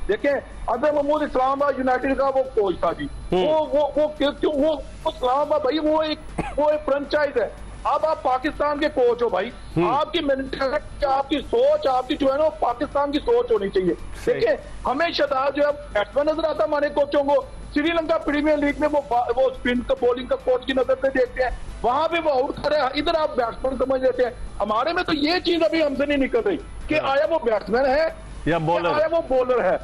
देखें अजहर महमूद इस्लामाबाद यूनाइटेड का वो कोच था जी, वो इस्लामाबाद भाई वो एक फ्रेंचाइज है। अब आप पाकिस्तान के कोच हो भाई, आपकी मेंटालिटी, आपकी सोच, आपकी जो है ना पाकिस्तान की सोच होनी चाहिए। देखिए हमें शहजाद जो है बैट्समैन नजर आता है हमारे कोचों को, श्रीलंका प्रीमियर लीग में वो स्पिन का बॉलिंग का कोच की नजर से देखते हैं, वहां पे वो आउट करे, इधर आप बैट्समैन समझ लेते हैं। हमारे में तो ये चीज अभी हमसे नहीं निकल रही कि आया वो बैट्समैन है या बॉलर, आया वो बॉलर है।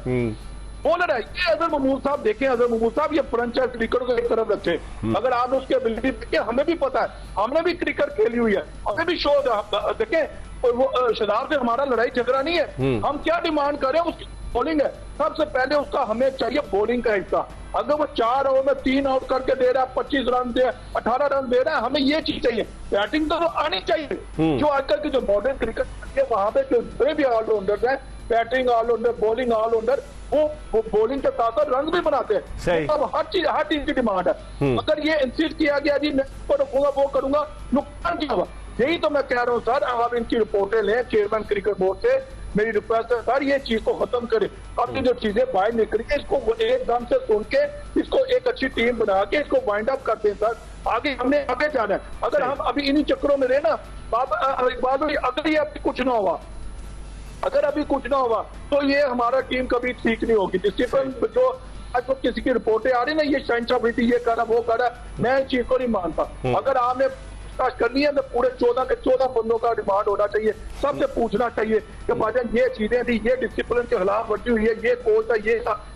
बॉलर है ये अजहर महमूद साहब। देखें अजहर महमूद साहब ये फ्रेंचाइज क्रिकेट को एक तरफ रखे, अगर आप उसकी एबिलिटी देखें, हमें भी पता है, हमने भी क्रिकेट खेली हुई है, हमें भी शो देखें, वो शहजाद से हमारा लड़ाई झगड़ा नहीं है। हम क्या डिमांड करें, उसकी बॉलिंग है सबसे पहले, उसका हमें चाहिए बॉलिंग का हिस्सा। अगर वो 4 ओवर में 3 आउट करके दे रहा है, 25 रन दे 18 रन दे रहा है, हमें ये चीज चाहिए। बैटिंग तो आनी चाहिए। जो आजकल की जो मॉडर्न क्रिकेट है वहां पे जो भी ऑलराउंडर है, बैटिंग ऑलराउंडर, बॉलिंग ऑलराउंडर, वो बॉलिंग के साथ साथ रन भी बनाते हैं। अब हर चीज की डिमांड है। अगर ये इंसिस्ट किया गया जी मैं इसको रखूंगा वो करूंगा, नुकसान क्या हुआ? यही तो मैं कह रहा हूँ सर, आप इनकी रिपोर्टें लें चेयरमैन क्रिकेट बोर्ड से, मेरी रिक्वेस्ट है सर ये चीज को खत्म करें। अपनी जो चीजें बाहर निकली है इसको एकदम से सुन के इसको एक अच्छी टीम बना के इसको वाइंड अप करते हैं सर। आगे हमने आगे जाना है। अगर हम अभी इन्हीं चक्रों में रहे ना अगर ये अभी कुछ ना हुआ, अगर अभी कुछ ना हुआ तो ये हमारा टीम कभी ठीक नहीं होगी। डिसिप्लिन जो आज तो किसी की रिपोर्टें आ रही ना, ये शहंशाह ये करा वो करा, मैं इस चीज को नहीं मानता। अगर आपने करनी है तो पूरे 14 बंदों का डिमांड होना चाहिए, सबसे पूछना चाहिए कि भाजन ये चीजें थी, ये डिसिप्लिन के खिलाफ वर्जी हुई है, ये कोच है,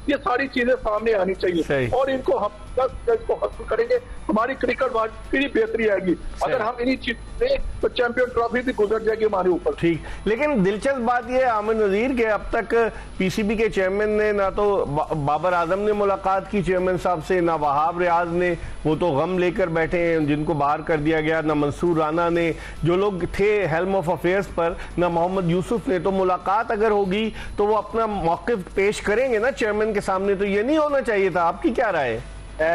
ये सारी चीजें सामने आनी चाहिए और इनको हम इसको हासिल करेंगे, हमारी क्रिकेट की बेहतरी आएगी। अगर हम इन्हीं चीजें तो चैंपियन ट्रॉफी भी गुजर जाएगी हमारे ऊपर। ठीक, लेकिन दिलचस्प बात यह है आमिर नजीर के अब तक पीसीबी के चेयरमैन ने ना तो बाबर आजम ने मुलाकात की चेयरमैन साहब से, ना वहाब रियाज ने, वो तो गम लेकर बैठे हैं जिनको बाहर कर दिया गया, ना मंसूर राना ने, जो लोग थे हेल्म ऑफ अफेयर्स पर, ना मोहम्मद यूसुफ ने। तो मुलाकात अगर होगी तो वो अपना मौक़िफ़ पेश करेंगे ना चेयरमैन के सामने, तो ये नहीं होना चाहिए था। आपकी क्या राय है?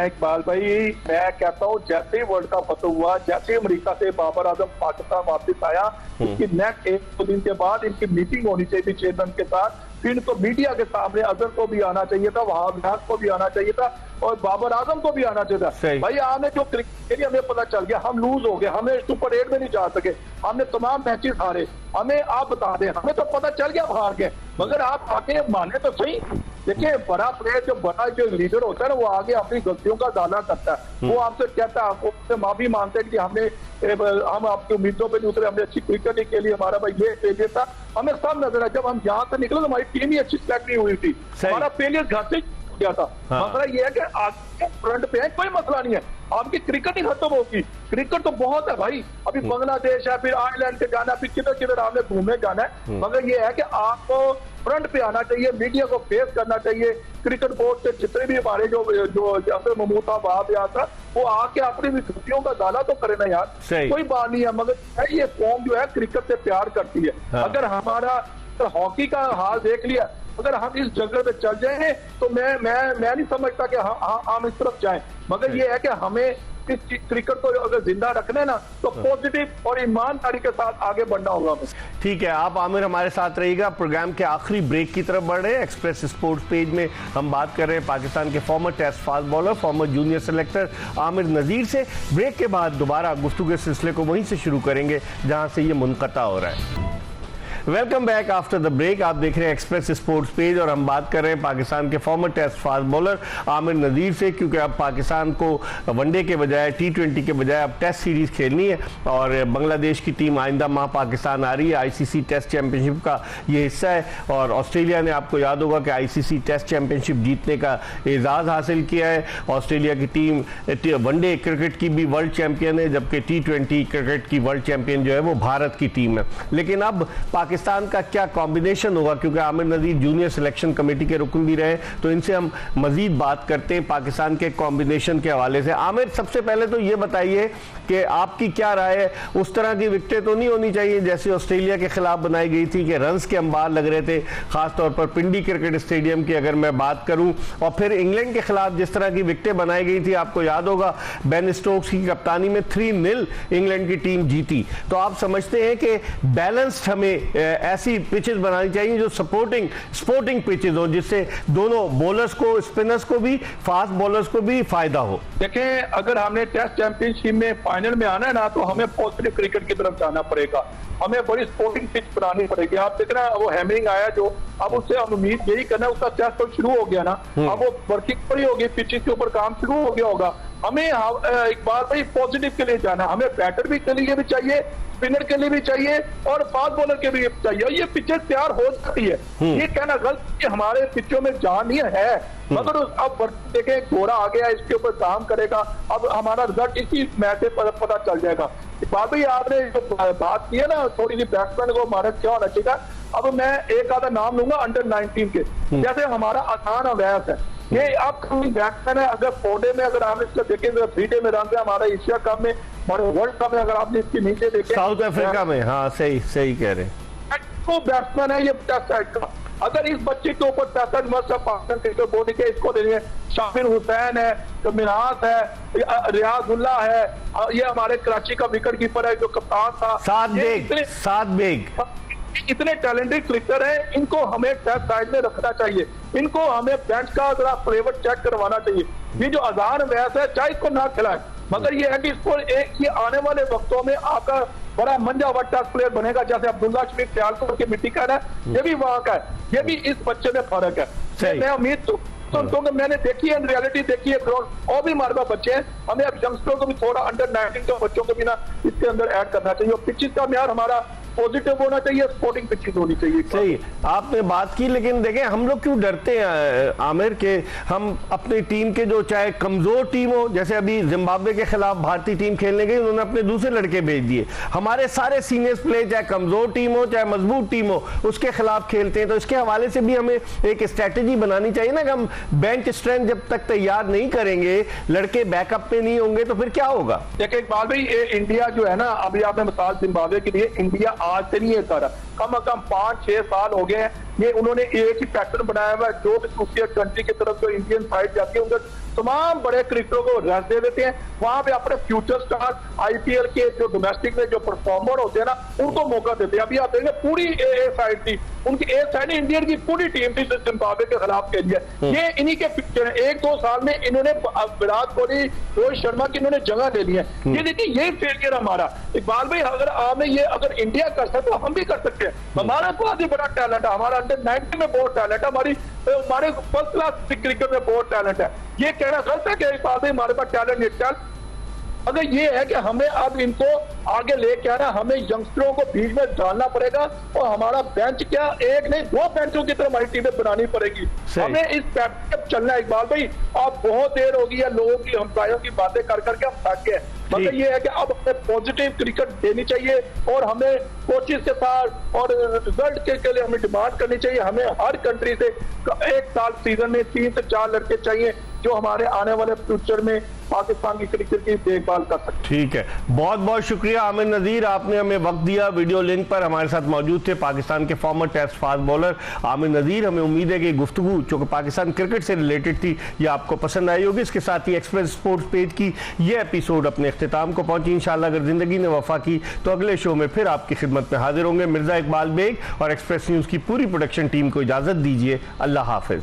इकबाल भाई मैं कहता हूँ जैसे ही वर्ल्ड कप खत्म हुआ, जैसे अमेरिका से बाबर आजम पाकिस्तान वापस आया, इसकी नेक्स्ट 1-2 दिन के बाद इनकी मीटिंग होनी चाहिए चेयरमैन के साथ। फिर तो मीडिया के सामने अजहर को भी आना चाहिए था, वहाब रियाज को भी आना चाहिए था और बाबर आजम को भी आना चाहिए था। भाई आपने जो क्रिकेट हमें पता चल गया, हम लूज हो गए, हमें सुपर 8 में नहीं जा सके, हमने तमाम मैचेस हारे, हमें आप बता दें, हमें तो पता चल गया हार गए, मगर आप आके माने तो सही। देखिए बड़ा प्लेयर जो बड़ा जो लीडर होता है ना, वो आगे अपनी गलतियों का दावा करता है, वो आपसे कहता है, आपको माफी मांगते हैं कि हम आपकी उम्मीदों पे नहीं उतरे, हमने अच्छी क्रिकेट नहीं खेली, हमारा भाई ये फेलियर था, हमें सब नजर है। जब हम यहाँ से निकले तो हमारी टीम ही अच्छी सिलेक्ट नहीं हुई थी, हमारा फेलियर घर से गया था। मसला ये है कि आपके फ्रंट पे है, कोई मसला नहीं है, आपकी क्रिकेट ही खत्म होगी। क्रिकेट तो बहुत है भाई, अभी बांग्लादेश है, फिर आयरलैंड पे जाना, फिर किधर किधर आपने घूमने जाना है, मगर ये है कि आपको फ्रंट पे आना चाहिए, मीडिया को फेस करना चाहिए। क्रिकेट बोर्ड से जितने भी हमारे जो अजहर महमूद था, वहाब रियाज था, वो आके अपनी विकृतियों का दाला तो करे ना यार, कोई बात नहीं है। मगर ये कौम जो है क्रिकेट से प्यार करती है। अगर हमारा हॉकी का हाल देख लिया, अगर हम इस जगह पे चल जाए तो मैं नहीं समझता कि हम इस तरफ जाएं, मगर ये है कि हमें इस क्रिकेट को अगर जिंदा रखना है ना तो पॉजिटिव और ईमानदारी के साथ आगे बढ़ना होगा। ठीक है, आप आमिर हमारे साथ रहिएगा। प्रोग्राम के आखिरी ब्रेक की तरफ बढ़ रहे हैं। एक्सप्रेस स्पोर्ट्स पेज में हम बात कर रहे हैं पाकिस्तान के former test fast bowler, former junior selector Aamir Nazir से। ब्रेक के बाद दोबारा गुफ्तगू के सिलसिले को वहीं से शुरू करेंगे जहां से ये मुनक़ता हो रहा है। Welcome back after the break. आप देख रहे हैं एक्सप्रेस स्पोर्ट्स पेज और हम बात कर रहे हैं पाकिस्तान के former test fast bowler Aamir Nazir से, क्योंकि अब पाकिस्तान को वनडे के बजाय T20 के बजाय अब टेस्ट सीरीज खेलनी है और बांग्लादेश की टीम आइंदा माह पाकिस्तान आ रही है। ICC टेस्ट चैंपियनशिप का ये हिस्सा है और ऑस्ट्रेलिया ने, आपको याद होगा कि ICC टेस्ट चैंपियनशिप जीतने का एजाज़ हासिल किया है। ऑस्ट्रेलिया की टीम वनडे क्रिकेट की भी वर्ल्ड चैंपियन है, जबकि T20 क्रिकेट की वर्ल्ड चैंपियन जो है वो भारत की टीम है। लेकिन अब पाकिस्तान का क्या कॉम्बिनेशन होगा, क्योंकि आमिर नजीर जूनियर सिलेक्शन कमेटी के रुकन भी रहे, तो इनसे हम मजीद बात करते हैं पाकिस्तान के कॉम्बिनेशन के हवाले से। आमिर, सबसे पहले तो ये बताइए कि आपकी क्या राय है, उस तरह की विकेटें तो नहीं होनी चाहिए जैसे ऑस्ट्रेलिया के खिलाफ बनाई गई थी कि रन्स के अंबार लग रहे थे, खासतौर पर पिंडी क्रिकेट स्टेडियम की अगर मैं बात करूं, और फिर इंग्लैंड के खिलाफ जिस तरह की विकेटें बनाई गई थी, आपको याद होगा बेन स्टोक्स की कप्तानी में 3-0 इंग्लैंड की टीम जीती। तो आप समझते हैं कि बैलेंस्ड हमें ऐसी पिचेस बनानी चाहिए जो स्पोर्टिंग पिचेस हो, जिससे दोनों बॉलर्स को, स्पिनर्स को भी, फास्ट बॉलर्स को भी फायदा हो। देखें, अगर हमने टेस्ट चैंपियनशिप में फाइनल में आना है ना, तो हमें पॉजिटिव क्रिकेट की तरफ जाना पड़ेगा, हमें बड़ी स्पोर्टिंग पिच बनानी पड़ेगी। आप देख रहे हैं वो हैमरिंग आया जो, अब उससे हम उम्मीद यही करना है, उसका टेस्ट तो शुरू हो गया ना, अब वो वर्किंग पर ही होगी, पिचेस के ऊपर काम शुरू हो गया होगा। हमें एक बार भाई पॉजिटिव के लिए जाना, हमें बैटर भी के लिए भी चाहिए, स्पिनर के लिए भी चाहिए और फास्ट बॉलर के लिए भी चाहिए, और ये पिचेस तैयार हो जाती है। ये कहना गलत कि हमारे पिचों में जान ही है, मगर अब देखें घोड़ा आ गया, इसके ऊपर काम करेगा, अब हमारा रिजल्ट इसी मैच से पता चल जाएगा। बात भाई आपने जो बात की है ना, थोड़ी सी बैट्समैन को हमारा क्या होना चाहिए, अब मैं एक आधा नाम लूंगा अंडर 19 के, जैसे हमारा आसान अवैस है, ये अपकमिंग बैट्समैन है। अगर 4 डे में अगर आप इसका देखें, 3 डे में रन है हमारा एशिया कप में, हमारे वर्ल्ड कप में, अगर आपने इसके नीचे देखे साउथ अफ्रीका में, हाँ सही कह रहे हैं, तो बैट्समैन है ये टेस्ट साइड का। अगर इस बच्चे के ऊपर 65 मत पाकिस्तान क्रिकेट बोर्ड के इसको देंगे, शामिर हुसैन है, मिनास है, रियाजुल्ला है, ये हमारे कराची का विकेट कीपर है जो कप्तान था, साद बेग इतने टैलेंटेड क्रिकेटर हैं, इनको हमें टेस्ट साइड में रखना चाहिए, इनको हमें बेंच का जरा फ्लेवर चेक करवाना चाहिए। ये जो अजान वैस है, चाहे इसको ना खिलाए, मगर ये है कि इसको ये आने वाले वक्तों में आपका बड़ा मंजा हुआ टेस्ट प्लेयर बनेगा, जैसे अब्दुल्ला शमीक सियालकोट की मिट्टी का है, ये भी वहां का है, ये भी इस बच्चे में फर्क है। मैं उम्मीद तो मैंने देखी है, रियलिटी देखी है ग्राउंड, और भी हमारे पास बच्चे हैं, हमें अब यंगस्टरों को भी थोड़ा अंडर 19 के बच्चों को भी ना इसके अंदर ऐड करना चाहिए, और पिचेस का म्यार हमारा पॉजिटिव होना चाहिए, स्पोर्टिंग पिचेस होनी चाहिए। सही आपने बात की, लेकिन देखें हम लोग क्यों डरते हैं आमिर के, हम अपनी टीम के जो चाहे कमजोर टीम हो, जैसे अभी जिम्बाब्वे के खिलाफ भारतीय टीम खेलने गई, उन्होंने अपने दूसरे लड़के भेज दिए, हमारे सारे सीनियर्स प्लेयर चाहे कमजोर टीम हो चाहे मजबूत टीम हो उसके खिलाफ खेलते हैं, तो इसके हवाले से भी हमें एक स्ट्रेटेजी बनानी चाहिए ना, कि हम बेंच स्ट्रेंथ जब तक तैयार नहीं करेंगे, लड़के बैकअप पे नहीं होंगे, तो फिर क्या होगा। देखिए इकबाल भाई, इंडिया जो है ना, अभी आपने मिसाल जिम्बाब्वे के लिए, इंडिया आज से नहीं है कर, कम से कम 5-6 साल हो गए हैं, ये उन्होंने एक ही पैटर्न बनाया हुआ है, जो भी दूसरी कंट्री की तरफ जो इंडियन साइड जाती है उनके तमाम बड़े क्रिकेटरों को रेस्ट दे देते हैं, वहां पे अपने फ्यूचर स्टार आईपीएल के जो डोमेस्टिक में जो परफॉर्मर होते हैं ना, उनको मौका देते हैं। अभी आप देखेंगे पूरी ए साइड थी, उनकी ए साइड इंडियन की पूरी टीम थी जिम्बाब्वे के खिलाफ के लिए, ये इन्हीं के पिक्चर है। 1-2 साल में इन्होंने विराट कोहली, रोहित शर्मा की इन्होंने जगह ले ली है। ये देखिए यही फेलियर हमारा। इकबाल भाई, अगर आपने ये अगर इंडिया कर सकते तो हम भी कर सकते हैं, हमारे पास ही बड़ा टैलेंट है, हमारा अंडर 19 में बहुत टैलेंट है, हमारे फर्स्ट क्लास क्रिकेट में बहुत टैलेंट है। ये कहना गलत है कि इकबाल भाई हमारे पास टैलेंट नहीं, टैलेंट अगर ये है कि हमें अब इनको आगे लेके आना, हमें यंगस्टरों को बीच में डालना पड़ेगा, और हमारा बेंच क्या एक नहीं 2 बेंचों की तरह हमारी टीमें बनानी पड़ेगी। हमें इस पैटर्न पर चलना है इकबाल भाई। अब बहुत देर होगी है लोगों की, एम्प्लॉयों की बातें कर करके हम थक गए, मतलब ये है कि अब हमें पॉजिटिव क्रिकेट देनी चाहिए, और हमें कोचिज के साथ और रिजल्ट के लिए हमें डिमांड करनी चाहिए। हमें हर कंट्री से 1 साल सीजन में 3 से 4 लड़के चाहिए जो हमारे आने वाले फ्यूचर में पाकिस्तान की क्रिकेट की देखभाल कर सकते। ठीक है, बहुत बहुत शुक्रिया आमिर नजीर, आपने हमें वक्त दिया। वीडियो लिंक पर हमारे साथ मौजूद थे पाकिस्तान के former test fast bowler Aamir Nazir. हमें उम्मीद है कि गुफ्तगू जो कि पाकिस्तान क्रिकेट से रिलेटेड थी ये आपको पसंद आई होगी। इसके साथ ही एक्सप्रेस स्पोर्ट्स पेज की ये एपिसोड अपने इख्तिताम को पहुंची। इंशाल्लाह अगर जिंदगी ने वफा की तो अगले शो में फिर आपकी खिदमत में हाजिर होंगे। मिर्जा इकबाल बेग और एक्सप्रेस न्यूज की पूरी प्रोडक्शन टीम को इजाजत दीजिए। अल्लाह हाफिज।